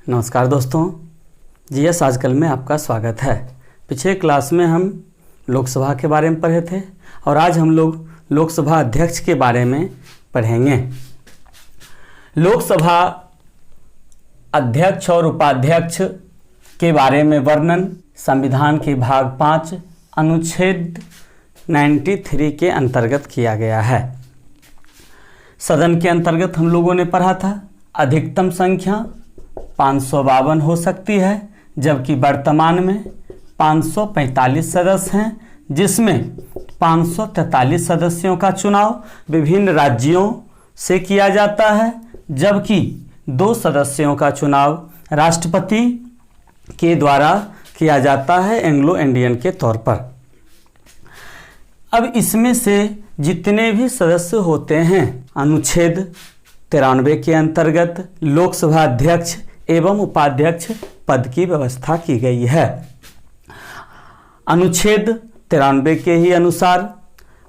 नमस्कार दोस्तों, जीएस आजकल में आपका स्वागत है। पिछले क्लास में हम लोकसभा के बारे में पढ़े थे और आज हम लोग लोकसभा अध्यक्ष के बारे में पढ़ेंगे। लोकसभा अध्यक्ष और उपाध्यक्ष के बारे में वर्णन संविधान के भाग 5 अनुच्छेद 93 के अंतर्गत किया गया है। सदन के अंतर्गत हम लोगों ने पढ़ा था अधिकतम संख्या 552 हो सकती है, जबकि वर्तमान में 545 सदस्य हैं, जिसमें 543 सदस्यों का चुनाव विभिन्न राज्यों से किया जाता है, जबकि 2 सदस्यों का चुनाव राष्ट्रपति के द्वारा किया जाता है एंग्लो इंडियन के तौर पर। अब इसमें से जितने भी सदस्य होते हैं अनुच्छेद 93 के अंतर्गत लोकसभा अध्यक्ष एवं उपाध्यक्ष पद की व्यवस्था की गई है। अनुच्छेद 93 के ही अनुसार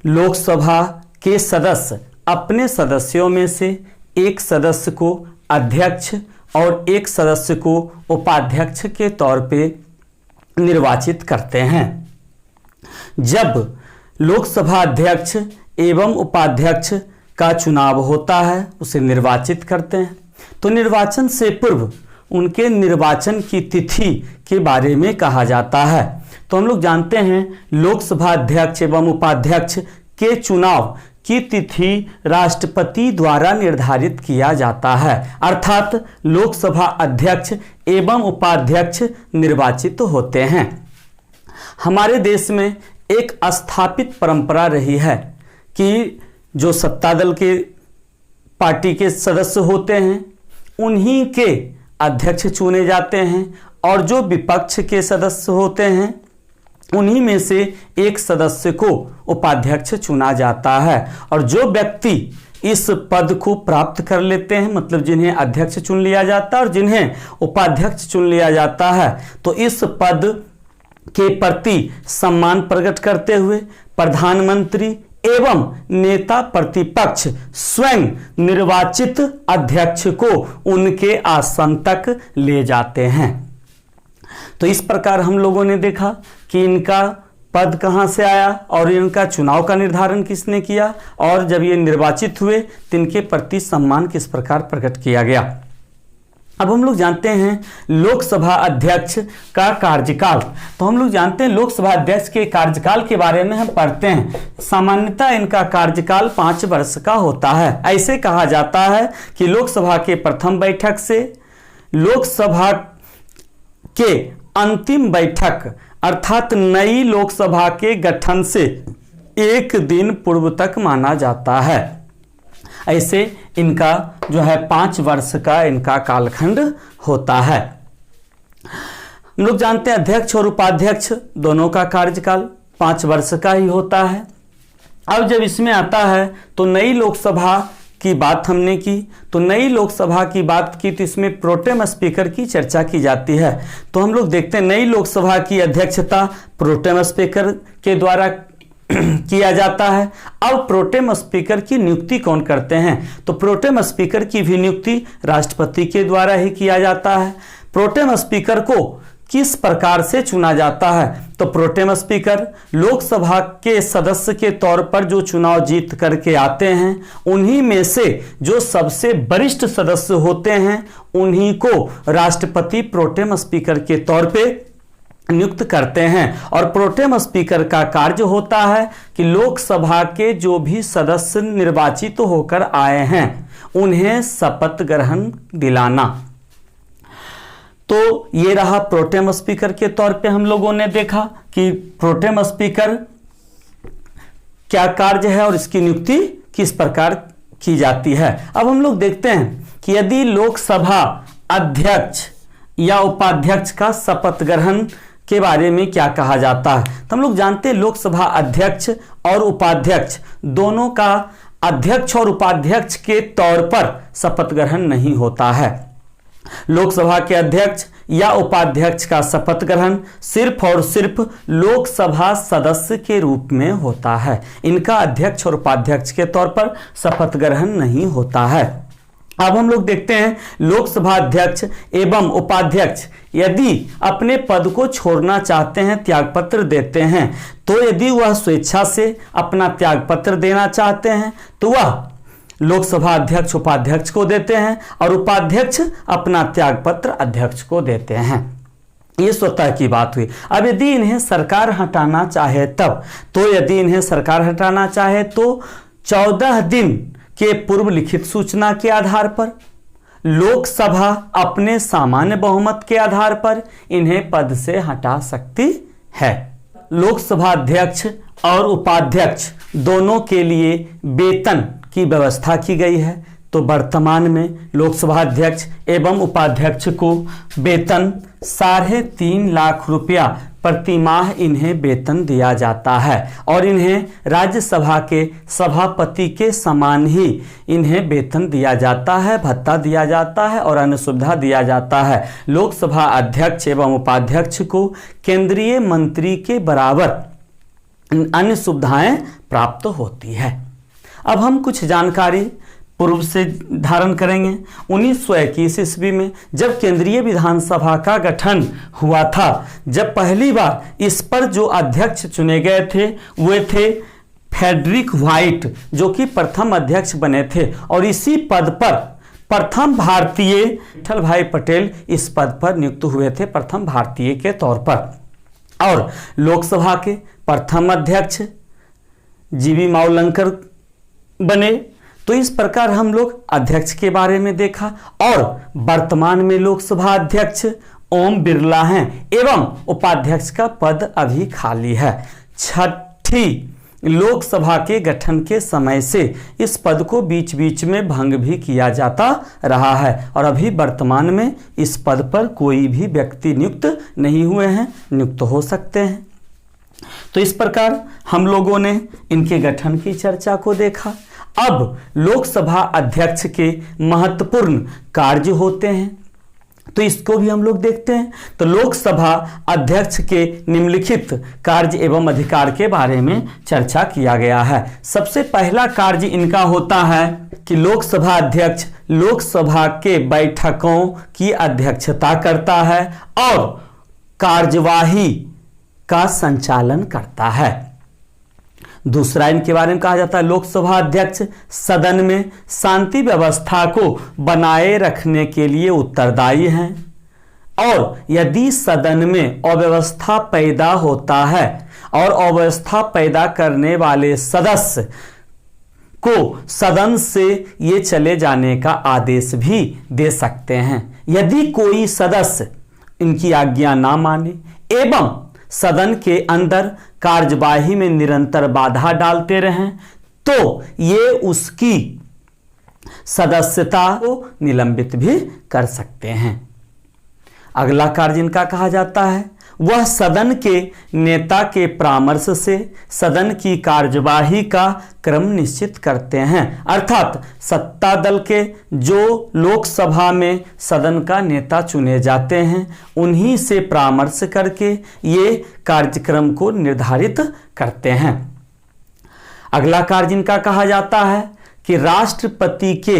लोकसभा के सदस्य अपने सदस्यों में से एक सदस्य को अध्यक्ष और एक सदस्य को उपाध्यक्ष के तौर पे निर्वाचित करते हैं। जब लोकसभा अध्यक्ष एवं उपाध्यक्ष का चुनाव होता है, उसे निर्वाचित करते हैं, तो निर्वाचन से पूर्व उनके निर्वाचन की तिथि के बारे में कहा जाता है। तो हम लोग जानते हैं लोकसभा अध्यक्ष एवं उपाध्यक्ष के चुनाव की तिथि राष्ट्रपति द्वारा निर्धारित किया जाता है, अर्थात लोकसभा अध्यक्ष एवं उपाध्यक्ष निर्वाचित होते हैं। हमारे देश में एक स्थापित परंपरा रही है कि जो सत्ता दल के पार्टी के सदस्य होते हैं उन्हीं के अध्यक्ष चुने जाते हैं और जो विपक्ष के सदस्य होते हैं उन्हीं में से एक सदस्य को उपाध्यक्ष चुना जाता है। और जो व्यक्ति इस पद को प्राप्त कर लेते हैं, मतलब जिन्हें अध्यक्ष चुन लिया जाता है और जिन्हें उपाध्यक्ष चुन लिया जाता है, तो इस पद के प्रति सम्मान प्रकट करते हुए प्रधानमंत्री एवं नेता प्रतिपक्ष स्वयं निर्वाचित अध्यक्ष को उनके आसन तक ले जाते हैं। तो इस प्रकार हम लोगों ने देखा कि इनका पद कहां से आया और इनका चुनाव का निर्धारण किसने किया, और जब ये निर्वाचित हुए तो इनके प्रति सम्मान किस प्रकार प्रकट किया गया। अब हम लोग जानते हैं लोकसभा अध्यक्ष का कार्यकाल। तो हम लोग जानते हैं लोकसभा अध्यक्ष के कार्यकाल के बारे में हम पढ़ते हैं। सामान्यतः इनका कार्यकाल 5 वर्ष का होता है। ऐसे कहा जाता है कि लोकसभा के प्रथम बैठक से लोकसभा के अंतिम बैठक अर्थात नई लोकसभा के गठन से 1 दिन पूर्व तक माना जाता है। ऐसे इनका जो है 5 वर्ष का इनका कालखंड होता है। हम लोग जानते हैं अध्यक्ष और उपाध्यक्ष दोनों का कार्यकाल 5 वर्ष का ही होता है। अब जब इसमें आता है तो नई लोकसभा की बात हमने की, तो नई लोकसभा की बात की तो इसमें प्रोटेम स्पीकर की चर्चा की जाती है। तो हम लोग देखते हैं नई लोकसभा की अध्यक्षता प्रोटेम स्पीकर के द्वारा किया जाता है। अब प्रोटेम स्पीकर की नियुक्ति कौन करते हैं, तो प्रोटेम स्पीकर की भी नियुक्ति राष्ट्रपति के द्वारा ही किया जाता है। प्रोटेम स्पीकर को किस प्रकार से चुना जाता है, तो प्रोटेम स्पीकर लोकसभा के सदस्य के तौर पर जो चुनाव जीत करके आते हैं उन्हीं में से जो सबसे वरिष्ठ सदस्य होते हैं उन्हीं को राष्ट्रपति प्रोटेम स्पीकर के तौर पे नियुक्त करते हैं। और प्रोटेम स्पीकर का कार्य होता है कि लोकसभा के जो भी सदस्य निर्वाचित होकर आए हैं उन्हें शपथ ग्रहण दिलाना। तो ये रहा प्रोटेम स्पीकर के तौर पे हम लोगों ने देखा कि प्रोटेम स्पीकर क्या कार्य है और इसकी नियुक्ति किस प्रकार की जाती है। अब हम लोग देखते हैं कि यदि लोकसभा अध्यक्ष या उपाध्यक्ष का शपथ ग्रहण के बारे में क्या कहा जाता है, तो हम लोग जानते हैं लोकसभा अध्यक्ष और उपाध्यक्ष दोनों का अध्यक्ष और उपाध्यक्ष के तौर पर शपथ ग्रहण नहीं होता है। लोकसभा के अध्यक्ष या उपाध्यक्ष का शपथ ग्रहण सिर्फ और सिर्फ लोकसभा सदस्य के रूप में होता है। इनका अध्यक्ष और उपाध्यक्ष के तौर पर शपथ ग्रहण नहीं होता है। अब हम लोग देखते हैं लोकसभा अध्यक्ष एवं उपाध्यक्ष यदि अपने पद को छोड़ना चाहते हैं, त्यागपत्र देते हैं, तो यदि वह स्वेच्छा से अपना त्यागपत्र देना चाहते हैं तो वह लोकसभा अध्यक्ष उपाध्यक्ष को देते हैं और उपाध्यक्ष अपना त्यागपत्र अध्यक्ष को देते हैं। ये स्वतः की बात हुई। अब यदि इन्हें सरकार हटाना चाहे तब, तो यदि इन्हें सरकार हटाना चाहे तो 14 दिन के पूर्व लिखित सूचना के आधार पर लोकसभा अपने सामान्य बहुमत के आधार पर इन्हें पद से हटा सकती है। लोकसभा अध्यक्ष और उपाध्यक्ष दोनों के लिए वेतन की व्यवस्था की गई है। तो वर्तमान में लोकसभा अध्यक्ष एवं उपाध्यक्ष को वेतन 3.5 लाख रुपया प्रति माह इन्हें वेतन दिया जाता है और इन्हें राज्यसभा के सभापति के समान ही इन्हें वेतन दिया जाता है, भत्ता दिया जाता है और अन्य सुविधा दिया जाता है। लोकसभा अध्यक्ष एवं उपाध्यक्ष को केंद्रीय मंत्री के बराबर अन्य सुविधाएं प्राप्त होती है। अब हम कुछ जानकारी पूर्व से धारण करेंगे। 1921 ईस्वी में जब केंद्रीय विधानसभा का गठन हुआ था, जब पहली बार इस पर जो अध्यक्ष चुने गए थे वे थे फ्रेडरिक व्हाइट, जो कि प्रथम अध्यक्ष बने थे और इसी पद पर प्रथम भारतीय विठल भाई पटेल इस पद पर नियुक्त हुए थे प्रथम भारतीय के तौर पर। और लोकसभा के प्रथम अध्यक्ष जीवी मावलंकर बने। तो इस प्रकार हम लोग अध्यक्ष के बारे में देखा और वर्तमान में लोकसभा अध्यक्ष ओम बिरला हैं एवं उपाध्यक्ष का पद अभी खाली है। छठी लोकसभा के गठन के समय से इस पद को बीच बीच में भंग भी किया जाता रहा है और अभी वर्तमान में इस पद पर कोई भी व्यक्ति नियुक्त नहीं हुए हैं, नियुक्त हो सकते हैं। तो इस प्रकार हम लोगों ने इनके गठन की चर्चा को देखा। अब लोकसभा अध्यक्ष के महत्वपूर्ण कार्य होते हैं, तो इसको भी हम लोग देखते हैं। तो लोकसभा अध्यक्ष के निम्नलिखित कार्य एवं अधिकार के बारे में चर्चा किया गया है। सबसे पहला कार्य इनका होता है कि लोकसभा अध्यक्ष लोकसभा के बैठकों की अध्यक्षता करता है और कार्यवाही का संचालन करता है। दूसरा इनके बारे में कहा जाता है लोकसभा अध्यक्ष सदन में शांति व्यवस्था को बनाए रखने के लिए उत्तरदायी हैं और यदि सदन में अव्यवस्था पैदा होता है और अव्यवस्था पैदा करने वाले सदस्य को सदन से ये चले जाने का आदेश भी दे सकते हैं। यदि कोई सदस्य इनकी आज्ञा ना माने एवं सदन के अंदर कार्यवाही में निरंतर बाधा डालते रहें तो ये उसकी सदस्यता को निलंबित भी कर सकते हैं। अगला कार्य इनका कहा जाता है वह सदन के नेता के परामर्श से सदन की कार्यवाही का क्रम निश्चित करते हैं। अर्थात सत्ता दल के जो लोकसभा में सदन का नेता चुने जाते हैं उन्हीं से परामर्श करके ये कार्यक्रम को निर्धारित करते हैं। अगला कार्य इनका कहा जाता है कि राष्ट्रपति के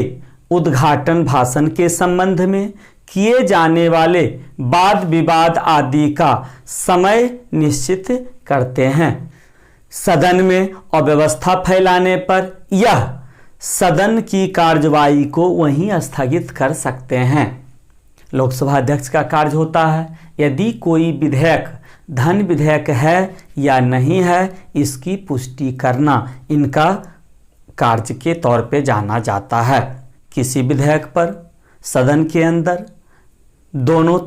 उद्घाटन भाषण के संबंध में किए जाने वाले वाद विवाद आदि का समय निश्चित करते हैं। सदन में अव्यवस्था फैलाने पर यह सदन की कार्यवाही को वहीं स्थगित कर सकते हैं। लोकसभा अध्यक्ष का कार्य होता है यदि कोई विधेयक धन विधेयक है या नहीं है इसकी पुष्टि करना इनका कार्य के तौर पे जाना जाता है। किसी विधेयक पर सदन के अंदर दोनों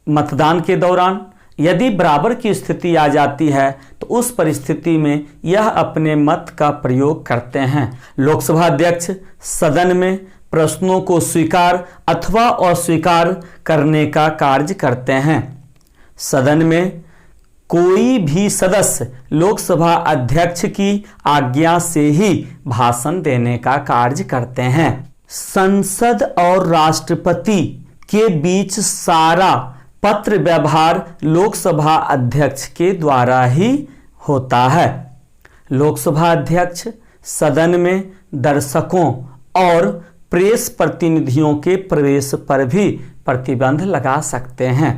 मतदान के दौरान यदि बराबर की स्थिति आ जाती है तो उस परिस्थिति में यह अपने मत का प्रयोग करते हैं। लोकसभा अध्यक्ष सदन में प्रश्नों को स्वीकार अथवा अस्वीकार करने का कार्य करते हैं। सदन में कोई भी सदस्य लोकसभा अध्यक्ष की आज्ञा से ही भाषण देने का कार्य करते हैं। संसद और राष्ट्रपति के बीच सारा पत्र व्यवहार लोकसभा अध्यक्ष के द्वारा ही होता है। लोकसभा अध्यक्ष सदन में दर्शकों और प्रेस प्रतिनिधियों के प्रवेश पर भी प्रतिबंध लगा सकते हैं।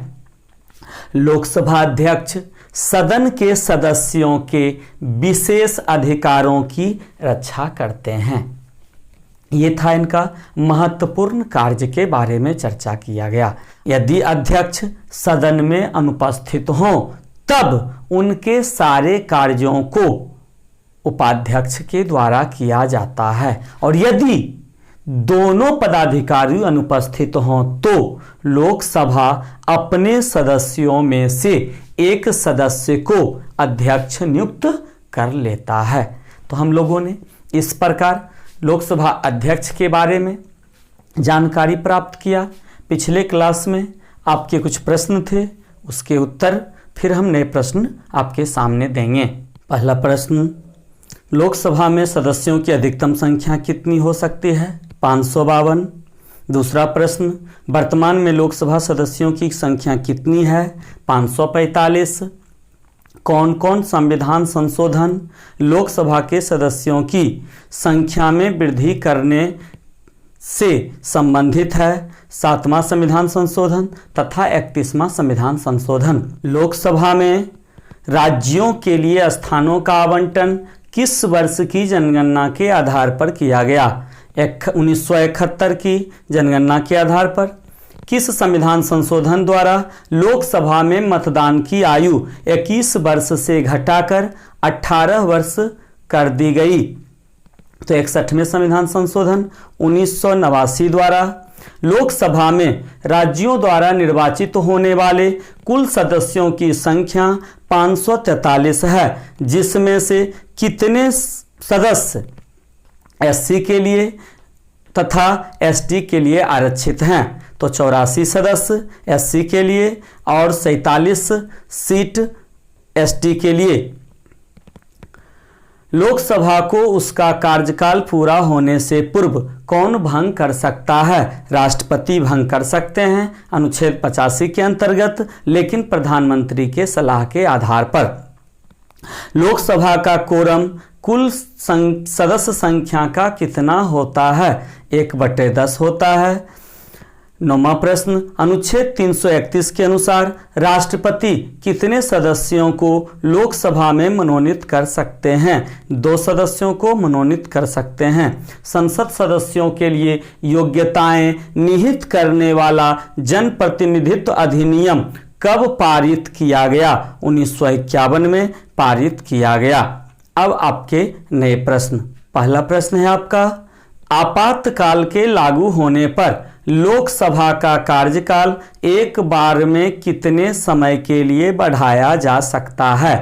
लोकसभा अध्यक्ष सदन के सदस्यों के विशेष अधिकारों की रक्षा करते हैं। ये था इनका महत्वपूर्ण कार्य के बारे में चर्चा किया गया। यदि अध्यक्ष सदन में अनुपस्थित हों तब उनके सारे कार्यों को उपाध्यक्ष के द्वारा किया जाता है, और यदि दोनों पदाधिकारी अनुपस्थित हों तो लोकसभा अपने सदस्यों में से एक सदस्य को अध्यक्ष नियुक्त कर लेता है। तो हम लोगों ने इस प्रकार लोकसभा अध्यक्ष के बारे में जानकारी प्राप्त किया। पिछले क्लास में आपके कुछ प्रश्न थे, उसके उत्तर फिर हम नए प्रश्न आपके सामने देंगे। पहला प्रश्न, लोकसभा में सदस्यों की अधिकतम संख्या कितनी हो सकती है? 552। दूसरा प्रश्न, वर्तमान में लोकसभा सदस्यों की संख्या कितनी है? 545। कौन कौन संविधान संशोधन लोकसभा के सदस्यों की संख्या में वृद्धि करने से संबंधित है? 7वां संविधान संशोधन तथा 31वां संविधान संशोधन। लोकसभा में राज्यों के लिए स्थानों का आवंटन किस वर्ष की जनगणना के आधार पर किया गया? 1971 की जनगणना के आधार पर। किस संविधान संशोधन द्वारा लोकसभा में मतदान की आयु 21 वर्ष से घटाकर 18 वर्ष कर दी गई? तो 61वें संविधान संशोधन 1989 द्वारा। लोकसभा में राज्यों द्वारा निर्वाचित होने वाले कुल सदस्यों की संख्या 543 है, जिसमें से कितने सदस्य एससी के लिए तथा एसटी के लिए आरक्षित हैं? तो 84 सदस्य एससी के लिए और 47 सीट एसटी के लिए। लोकसभा को उसका कार्यकाल पूरा होने से पूर्व कौन भंग कर सकता है? राष्ट्रपति भंग कर सकते हैं अनुच्छेद 85 के अंतर्गत, लेकिन प्रधानमंत्री के सलाह के आधार पर। लोकसभा का कोरम कुल सदस्य संख्या का कितना होता है? 1/10 होता है। 9वां प्रश्न, अनुच्छेद 331 के अनुसार राष्ट्रपति कितने सदस्यों को लोकसभा में मनोनीत कर सकते हैं? 2 सदस्यों को मनोनीत कर सकते हैं। संसद सदस्यों के लिए योग्यताएं निहित करने वाला जनप्रतिनिधित्व अधिनियम कब पारित किया गया? 1951 में पारित किया गया। अब आपके नए प्रश्न। पहला प्रश्न है आपका, आपातकाल के लागू होने पर लोकसभा का कार्यकाल एक बार में कितने समय के लिए बढ़ाया जा सकता है?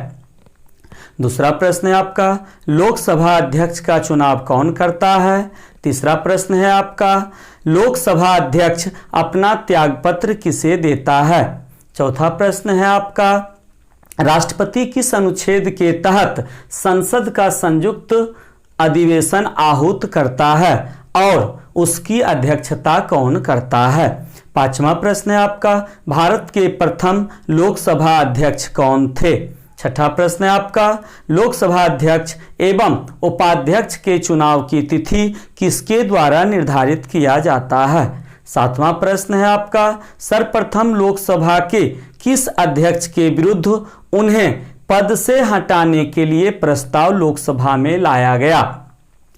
दूसरा प्रश्न है आपका, लोकसभा अध्यक्ष का चुनाव कौन करता है? तीसरा प्रश्न है आपका, लोकसभा अध्यक्ष अपना त्यागपत्र किसे देता है? चौथा प्रश्न है आपका, राष्ट्रपति किस अनुच्छेद के तहत संसद का संयुक्त अधिवेशन आहूत करता है और उसकी अध्यक्षता कौन करता है? पांचवा प्रश्न है आपका, भारत के प्रथम लोकसभा अध्यक्ष कौन थे? छठा प्रश्न है आपका, लोकसभा अध्यक्ष एवं उपाध्यक्ष के चुनाव की तिथि किसके द्वारा निर्धारित किया जाता है? सातवां प्रश्न है आपका, सर्वप्रथम लोकसभा के किस अध्यक्ष के विरुद्ध उन्हें पद से हटाने के लिए प्रस्ताव लोकसभा में लाया गया?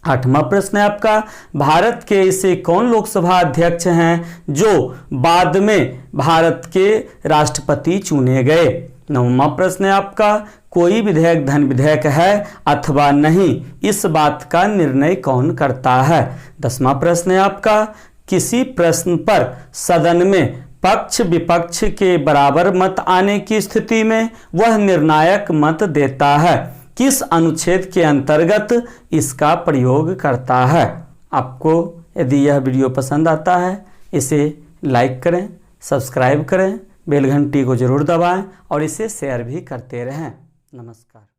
आठवां प्रश्न है आपका, भारत के ऐसे कौन लोकसभा अध्यक्ष हैं जो बाद में भारत के राष्ट्रपति चुने गए? नौवां प्रश्न है आपका, कोई विधेयक धन विधेयक है अथवा नहीं, इस बात का निर्णय कौन करता है? 10वां प्रश्न है आपका, किसी प्रश्न पर सदन में पक्ष विपक्ष के बराबर मत आने की स्थिति में वह निर्णायक मत देता है, किस अनुच्छेद के अंतर्गत इसका प्रयोग करता है? आपको यदि यह वीडियो पसंद आता है इसे लाइक करें, सब्सक्राइब करें, बेल घंटी को जरूर दबाएं और इसे शेयर भी करते रहें। नमस्कार।